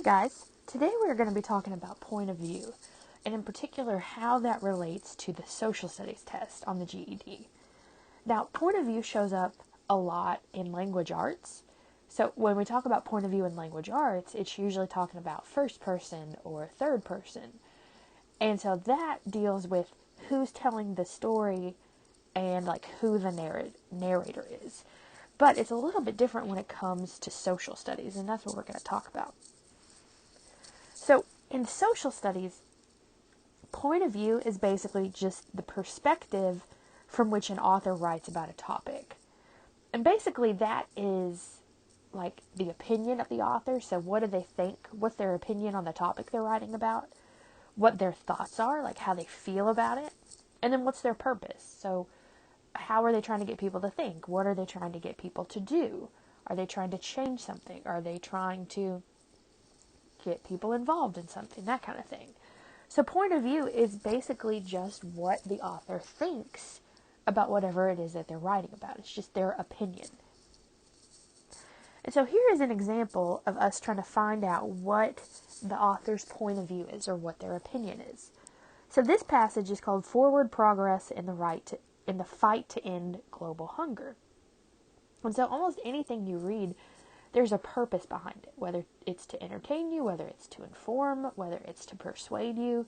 Hey guys, today we're going to be talking about point of view, and in particular how that relates to the social studies test on the GED. Now, point of view shows up a lot in language arts. So when we talk about point of view in language arts, it's usually talking about first person or third person. And so that deals with who's telling the story and like who the narrator is. But it's a little bit different when it comes to social studies, and that's what we're going to talk about. So, in social studies, point of view is basically just the perspective from which an author writes about a topic. And basically that is like the opinion of the author. So what do they think? What's their opinion on the topic they're writing about? What their thoughts are, like how they feel about it. And then what's their purpose? So how are they trying to get people to think? What are they trying to get people to do? Are they trying to change something? Are they trying to get people involved in something, that kind of thing. So point of view is basically just what the author thinks about whatever it is that they're writing about. It's just their opinion. And so here is an example of us trying to find out what the author's point of view is or what their opinion is. So this passage is called Forward Progress in the Fight to End Global Hunger. And so almost anything you read, there's a purpose behind it, whether it's to entertain you, whether it's to inform, whether it's to persuade you.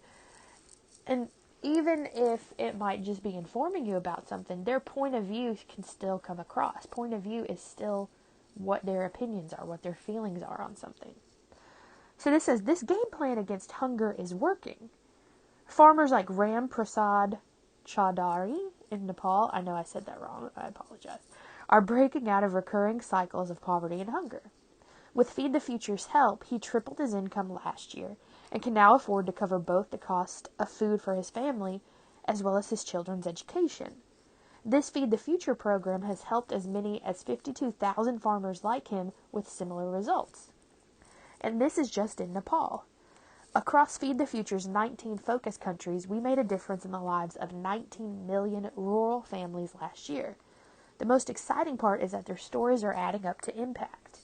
And even if it might just be informing you about something, their point of view can still come across. Point of view is still what their opinions are, what their feelings are on something. So this says, this game plan against hunger is working. Farmers like Ram Prasad Chaudhary in Nepal, I know I said that wrong, I apologize, are breaking out of recurring cycles of poverty and hunger. With Feed the Future's help, he tripled his income last year and can now afford to cover both the cost of food for his family as well as his children's education. This Feed the Future program has helped as many as 52,000 farmers like him with similar results. And this is just in Nepal. Across Feed the Future's 19 focus countries, we made a difference in the lives of 19 million rural families last year. The most exciting part is that their stories are adding up to impact.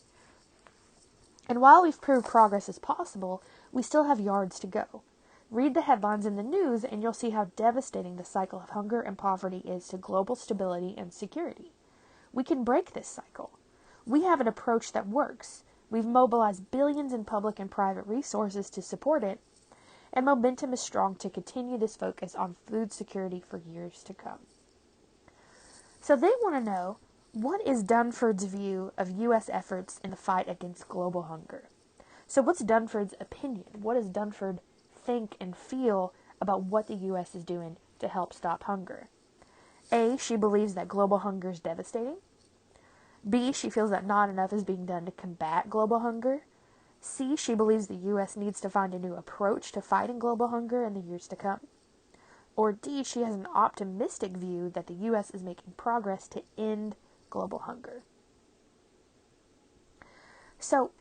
And while we've proved progress is possible, we still have yards to go. Read the headlines in the news and you'll see how devastating the cycle of hunger and poverty is to global stability and security. We can break this cycle. We have an approach that works. We've mobilized billions in public and private resources to support it, and momentum is strong to continue this focus on food security for years to come. So they want to know, what is Dunford's view of U.S. efforts in the fight against global hunger? So what's Dunford's opinion? What does Dunford think and feel about what the U.S. is doing to help stop hunger? A, she believes that global hunger is devastating. B, she feels that not enough is being done to combat global hunger. C, she believes the U.S. needs to find a new approach to fighting global hunger in the years to come. Or D, she has an optimistic view that the U.S. is making progress to end global hunger. So,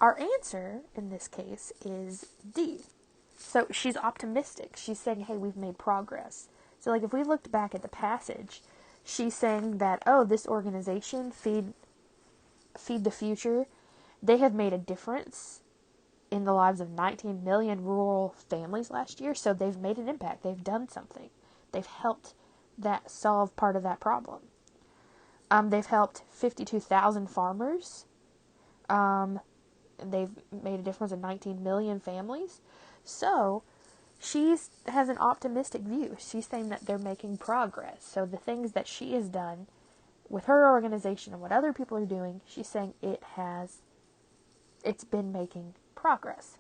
our answer in this case is D. So, she's optimistic. She's saying, hey, we've made progress. So, like, if we looked back at the passage, she's saying that, oh, this organization, Feed the Future, they have made a difference in the lives of 19 million rural families last year, so they've made an impact. They've done something. They've helped that solve part of that problem. They've helped 52,000 farmers. They've made a difference in 19 million families. So she has an optimistic view. She's saying that they're making progress. So the things that she has done with her organization and what other people are doing, she's saying it's been making progress.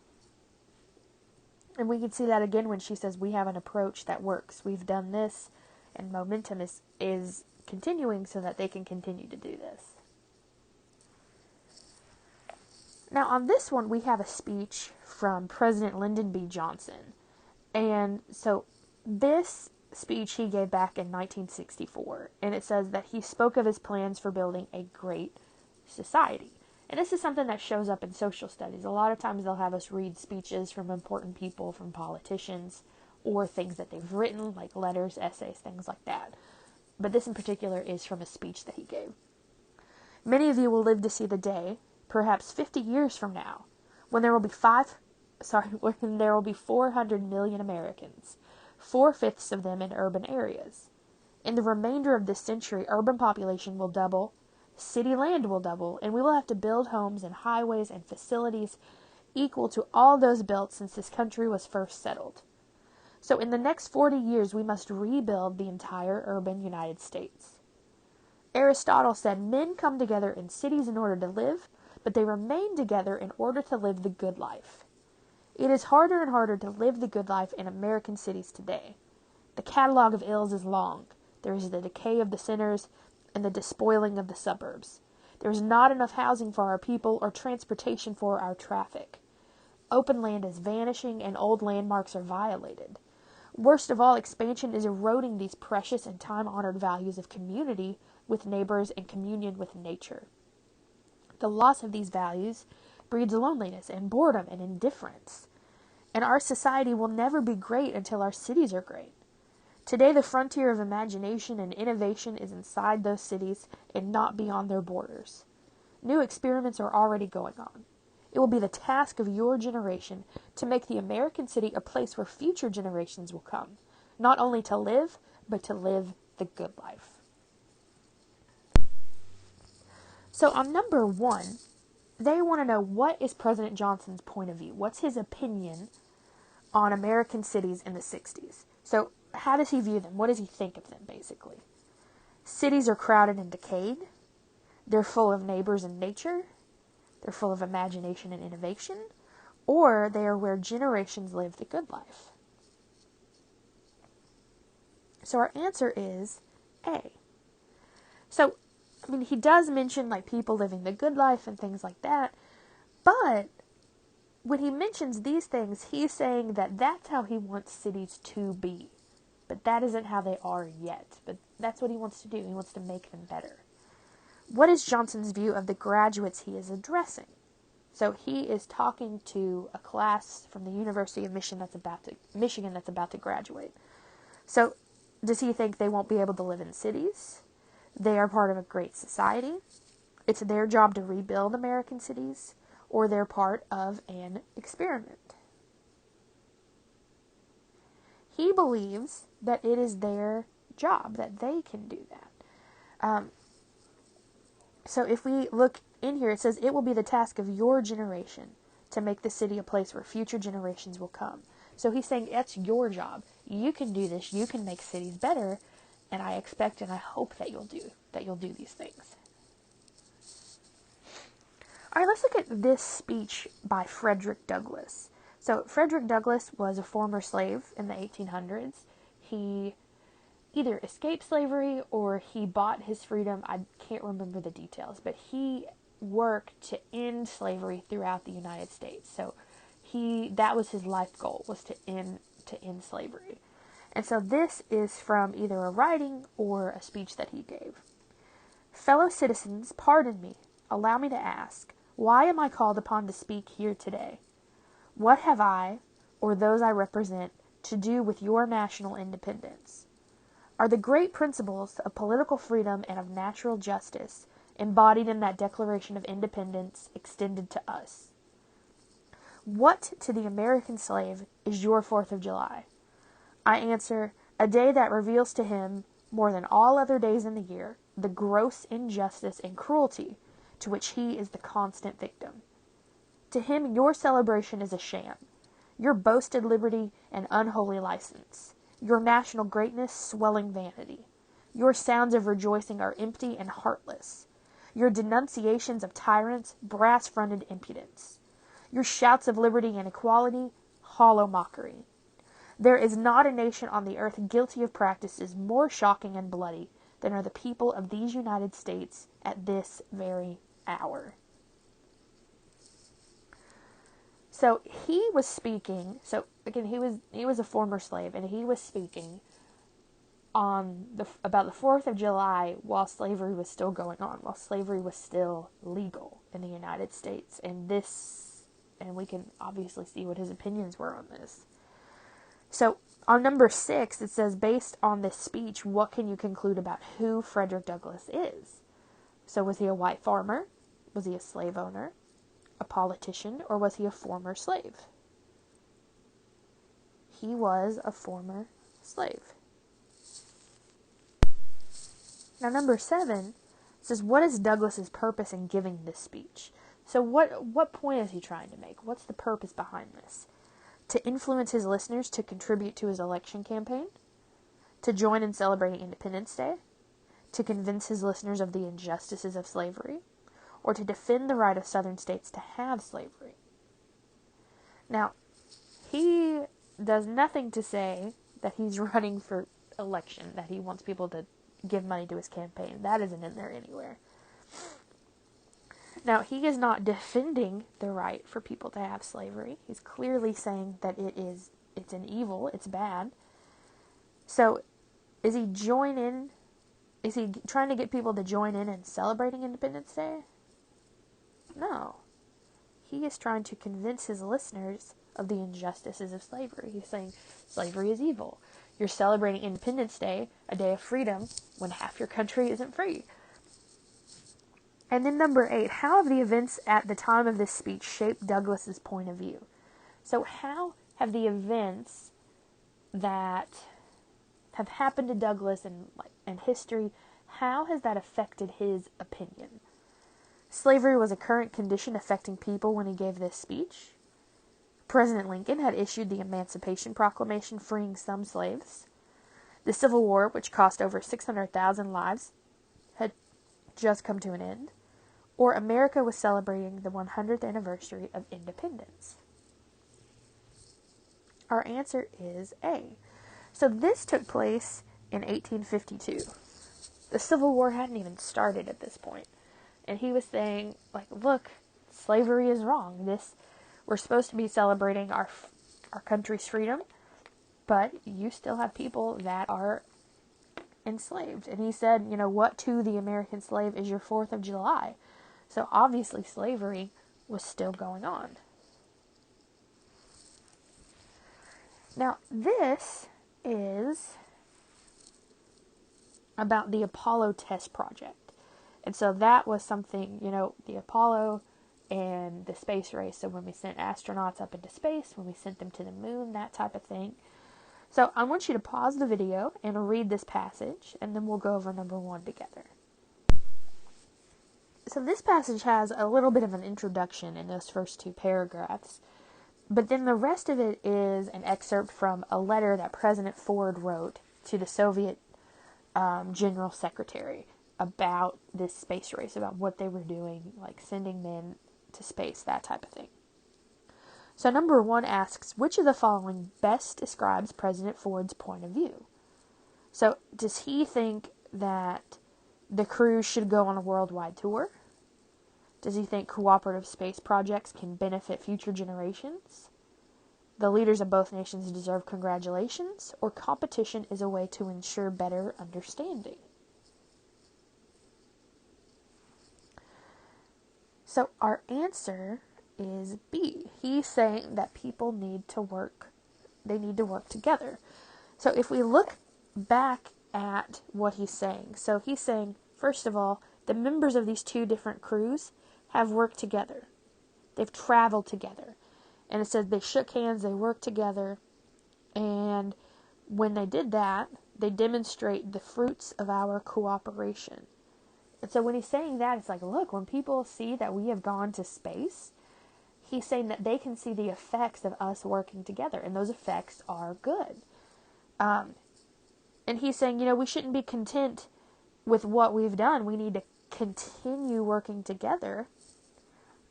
And we can see that again when she says we have an approach that works. We've done this, and momentum is continuing so that they can continue to do this. Now on this one we have a speech from President Lyndon B. Johnson. And so this speech he gave back in 1964. And it says that he spoke of his plans for building a great society. And this is something that shows up in social studies. A lot of times they'll have us read speeches from important people, from politicians, or things that they've written, like letters, essays, things like that. But this in particular is from a speech that he gave. Many of you will live to see the day, perhaps 50 years from now, when there will be 400 million Americans, 4/5 of them in urban areas. In the remainder of this century, urban population will double, city land will double, and we will have to build homes and highways and facilities equal to all those built since this country was first settled. So in the next 40 years, we must rebuild the entire urban United States. Aristotle said men come together in cities in order to live, but they remain together in order to live the good life. It is harder and harder to live the good life in American cities today. The catalog of ills is long. There is the decay of the centers and the despoiling of the suburbs. There is not enough housing for our people or transportation for our traffic. Open land is vanishing and old landmarks are violated. Worst of all, expansion is eroding these precious and time-honored values of community with neighbors and communion with nature. The loss of these values breeds loneliness and boredom and indifference. And our society will never be great until our cities are great. Today, the frontier of imagination and innovation is inside those cities and not beyond their borders. New experiments are already going on. It will be the task of your generation to make the American city a place where future generations will come, not only to live, but to live the good life. So on number 1, they want to know, what is President Johnson's point of view? What's his opinion on American cities in the 60s? So how does he view them? What does he think of them, basically? Cities are crowded and decayed. They're full of neighbors and nature. They're full of imagination and innovation. Or they are where generations live the good life. So our answer is A. So, he does mention people living the good life and things like that, but when he mentions these things, he's saying that that's how he wants cities to be. But that isn't how they are yet. But that's what he wants to do. He wants to make them better. What is Johnson's view of the graduates he is addressing? So he is talking to a class from the University of Michigan that's about to graduate. So does he think they won't be able to live in cities? They are part of a great society. It's their job to rebuild American cities, or they're part of an experiment. He believes that it is their job, that they can do that. So if we look in here, it says, it will be the task of your generation to make the city a place where future generations will come. So he's saying that's your job. You can do this. You can make cities better. And I expect and I hope that you'll do these things. All right, let's look at this speech by Frederick Douglass. So Frederick Douglass was a former slave in the 1800s. He either escaped slavery or he bought his freedom. I can't remember the details, but he worked to end slavery throughout the United States. So that was his life goal, was to end slavery. And so this is from either a writing or a speech that he gave. Fellow citizens, pardon me. Allow me to ask, why am I called upon to speak here today? What have I, or those I represent, to do with your national independence? Are the great principles of political freedom and of natural justice embodied in that Declaration of Independence extended to us? What to the American slave is your 4th of July? I answer, a day that reveals to him, more than all other days in the year, the gross injustice and cruelty to which he is the constant victim. To him, your celebration is a sham, your boasted liberty an unholy license, your national greatness swelling vanity. Your sounds of rejoicing are empty and heartless, your denunciations of tyrants brass-fronted impudence, your shouts of liberty and equality hollow mockery. There is not a nation on the earth guilty of practices more shocking and bloody than are the people of these United States at this very hour. So he was speaking, so again, he was a former slave, and he was speaking about the 4th of July while slavery was still going on, while slavery was still legal in the United States. And we can obviously see what his opinions were on this. So on number 6, it says, based on this speech, what can you conclude about who Frederick Douglass is? So was he a white farmer? Was he a slave owner? a politician, or was he a former slave? He was a former slave. Now, number 7 says, what is Douglas's purpose in giving this speech? So what point is he trying to make? What's the purpose behind this? To influence his listeners to contribute to his election campaign? To join in celebrating Independence Day? To convince his listeners of the injustices of slavery? Or to defend the right of Southern states to have slavery? Now, he does nothing to say that he's running for election, that he wants people to give money to his campaign. That isn't in there anywhere. Now, he is not defending the right for people to have slavery. He's clearly saying that it's an evil, it's bad. So, is he trying to get people to join in celebrating Independence Day? No. He is trying to convince his listeners of the injustices of slavery. He's saying slavery is evil. You're celebrating Independence Day, a day of freedom, when half your country isn't free. And then number 8, how have the events at the time of this speech shaped Douglas's point of view? So how have the events that have happened to Douglas and history, how has that affected his opinion? Slavery was a current condition affecting people when he gave this speech. President Lincoln had issued the Emancipation Proclamation freeing some slaves. The Civil War, which cost over 600,000 lives, had just come to an end. Or America was celebrating the 100th anniversary of independence. Our answer is A. So this took place in 1852. The Civil War hadn't even started at this point. And he was saying, look, slavery is wrong. We're supposed to be celebrating our country's freedom, but you still have people that are enslaved. And he said, what to the American slave is your 4th of July. So obviously slavery was still going on. Now, this is about the Apollo test project. And so that was something, the Apollo and the space race. So when we sent astronauts up into space, when we sent them to the moon, that type of thing. So I want you to pause the video and read this passage, and then we'll go over number 1 together. So this passage has a little bit of an introduction in those first 2 paragraphs, but then the rest of it is an excerpt from a letter that President Ford wrote to the Soviet General Secretary about this space race, about what they were doing, like sending men to space, that type of thing. So number 1 asks, which of the following best describes President Ford's point of view? So does he think that the crew should go on a worldwide tour? Does he think cooperative space projects can benefit future generations? The leaders of both nations deserve congratulations, or competition is a way to ensure better understanding? So our answer is B. He's saying that people need to work together. So if we look back at what he's saying, so he's saying, first of all, the members of these 2 different crews have worked together. They've traveled together. And it says they shook hands, they worked together, and when they did that, they demonstrate the fruits of our cooperation. And so when he's saying that, it's like, look, when people see that we have gone to space, he's saying that they can see the effects of us working together, and those effects are good. And he's saying, we shouldn't be content with what we've done. We need to continue working together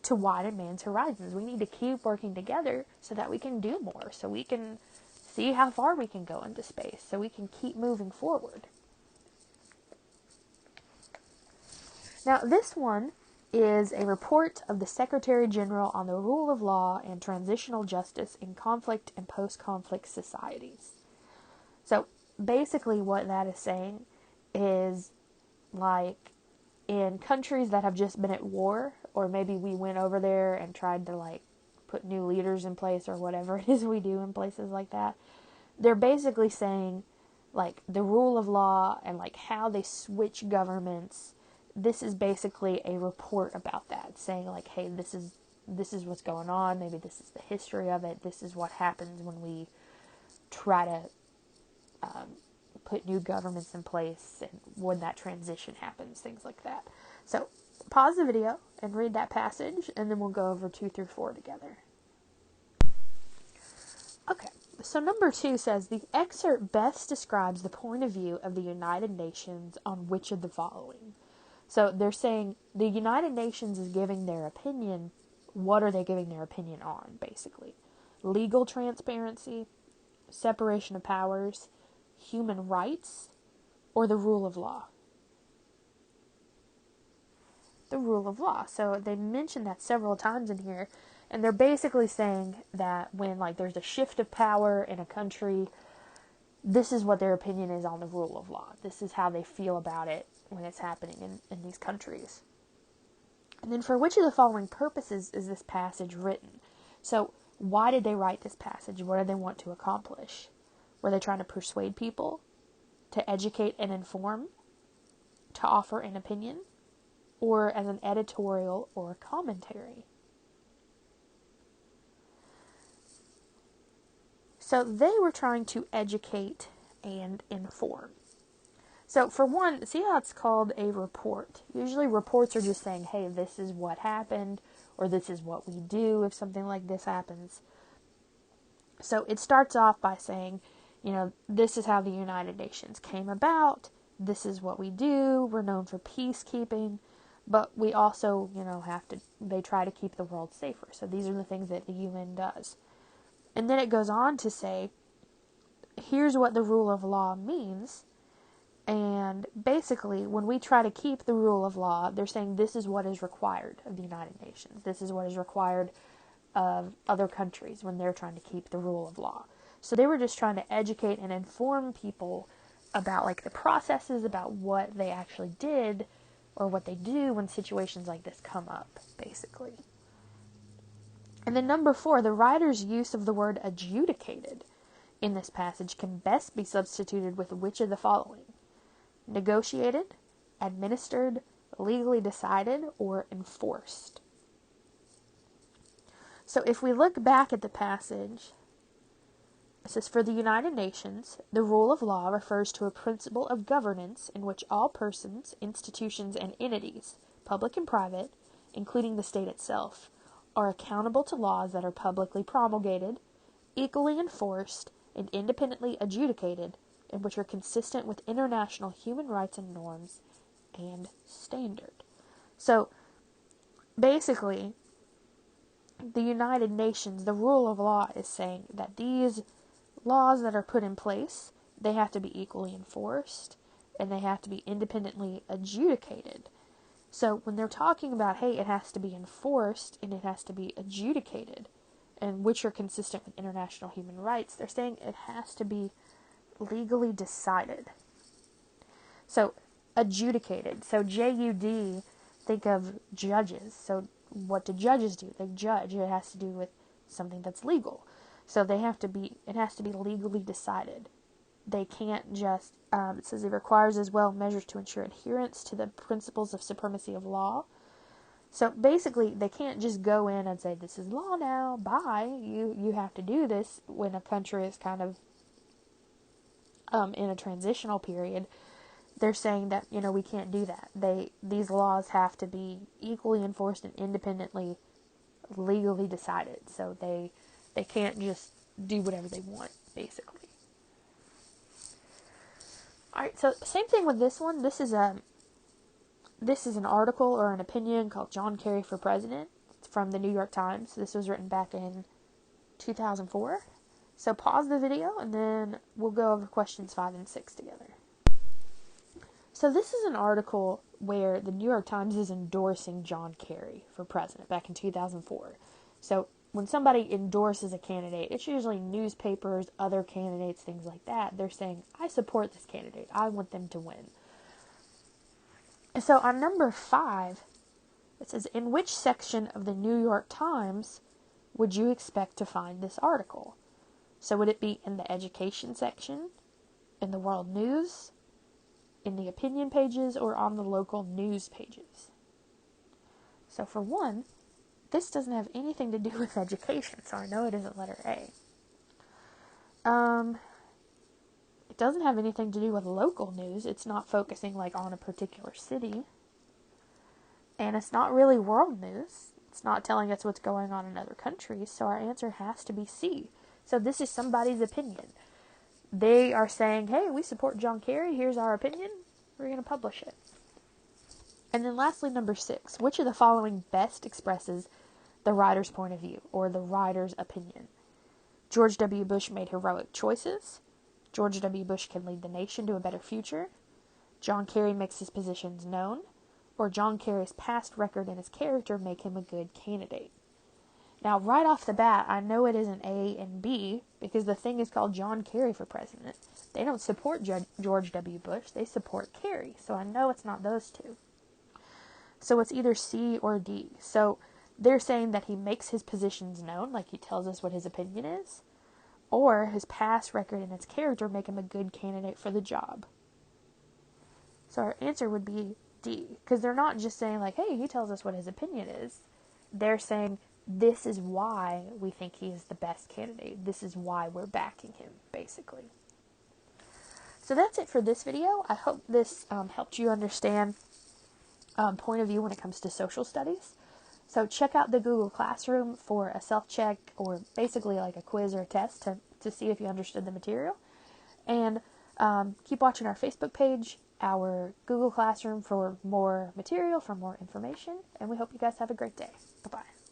to widen man's horizons. We need to keep working together so that we can do more, so we can see how far we can go into space, so we can keep moving forward. Now, this one is a report of the Secretary General on the rule of law and transitional justice in conflict and post-conflict societies. So, basically what that is saying is, like, in countries that have just been at war, or maybe we went over there and tried to, put new leaders in place or whatever it is we do in places like that, they're basically saying, the rule of law and, how they switch governments. This is basically a report about that, saying, hey, this is this is what's going on, maybe this is the history of it, this is what happens when we try to put new governments in place and when that transition happens, things like that. So pause the video and read that passage, and then we'll go over 2 through 4 together. Okay, so number 2 says, the excerpt best describes the point of view of the United Nations on which of the following. So they're saying the United Nations is giving their opinion. What are they giving their opinion on, basically? Legal transparency, separation of powers, human rights, or the rule of law? The rule of law. So they mentioned that several times in here, and they're basically saying that when there's a shift of power in a country, this is what their opinion is on the rule of law. This is how they feel about it when it's happening in these countries. And then for which of the following purposes is this passage written? So why did they write this passage? What did they want to accomplish? Were they trying to persuade people? To educate and inform? To offer an opinion? Or as an editorial or a commentary? So they were trying to educate and inform. So for one, see how it's called a report? Usually reports are just saying, hey, this is what happened, or this is what we do if something like this happens. So it starts off by saying, this is how the United Nations came about, this is what we do, we're known for peacekeeping, but we also, they try to keep the world safer. So these are the things that the UN does. And then it goes on to say, here's what the rule of law means. And basically, when we try to keep the rule of law, they're saying this is what is required of the United Nations. This is what is required of other countries when they're trying to keep the rule of law. So they were just trying to educate and inform people about the processes, about what they actually did or what they do when situations like this come up, basically. And then number 4, the writer's use of the word adjudicated in this passage can best be substituted with which of the following? Negotiated, administered, legally decided, or enforced. So if we look back at the passage, it says, for the United Nations, the rule of law refers to a principle of governance in which all persons, institutions, and entities, public and private, including the state itself, are accountable to laws that are publicly promulgated, equally enforced, and independently adjudicated, and which are consistent with international human rights and norms and standard. So, basically, the United Nations, the rule of law is saying that these laws that are put in place, they have to be equally enforced, and they have to be independently adjudicated. So when they're talking about, hey, it has to be enforced and it has to be adjudicated, and which are consistent with international human rights, they're saying it has to be legally decided. So adjudicated. So J-U-D, think of judges. So what do judges do? They judge. It has to do with something that's legal. So it has to be legally decided. They can't just, it says it requires as well measures to ensure adherence to the principles of supremacy of law. So basically, they can't just go in and say, this is law now, bye. You have to do this when a country is kind of in a transitional period. They're saying that, we can't do that. These laws have to be equally enforced and independently legally decided. So they can't just do whatever they want, basically. Alright, so same thing with this one. This is an article or an opinion called John Kerry for President. It's from the New York Times. This was written back in 2004. So pause the video and then we'll go over questions 5 and 6 together. So this is an article where the New York Times is endorsing John Kerry for president back in 2004. So when somebody endorses a candidate, it's usually newspapers, other candidates, things like that. They're saying, I support this candidate. I want them to win. So on number 5, it says, in which section of the New York Times would you expect to find this article? So would it be in the education section, in the world news, in the opinion pages, or on the local news pages? So for one, this doesn't have anything to do with education, so I know it isn't letter A. It doesn't have anything to do with local news. It's not focusing like on a particular city. And it's not really world news. It's not telling us what's going on in other countries, so our answer has to be C. So this is somebody's opinion. They are saying, hey, we support John Kerry, here's our opinion, we're going to publish it. And then lastly, number 6, which of the following best expresses the writer's point of view, or the writer's opinion? George W. Bush made heroic choices. George W. Bush can lead the nation to a better future. John Kerry makes his positions known. Or John Kerry's past record and his character make him a good candidate. Now, right off the bat, I know it isn't A and B, because the thing is called John Kerry for president. They don't support George W. Bush, they support Kerry, so I know it's not those two. So it's either C or D. So they're saying that he makes his positions known, like he tells us what his opinion is, or his past record and his character make him a good candidate for the job. So our answer would be D, because they're not just saying like, hey, he tells us what his opinion is. They're saying this is why we think he is the best candidate. This is why we're backing him, basically. So that's it for this video. I hope this helped you understand point of view when it comes to social studies. So check out the Google Classroom for a self-check, or basically like a quiz or a test to see if you understood the material. And keep watching our Facebook page, our Google Classroom for more material, for more information. And we hope you guys have a great day. Bye-bye.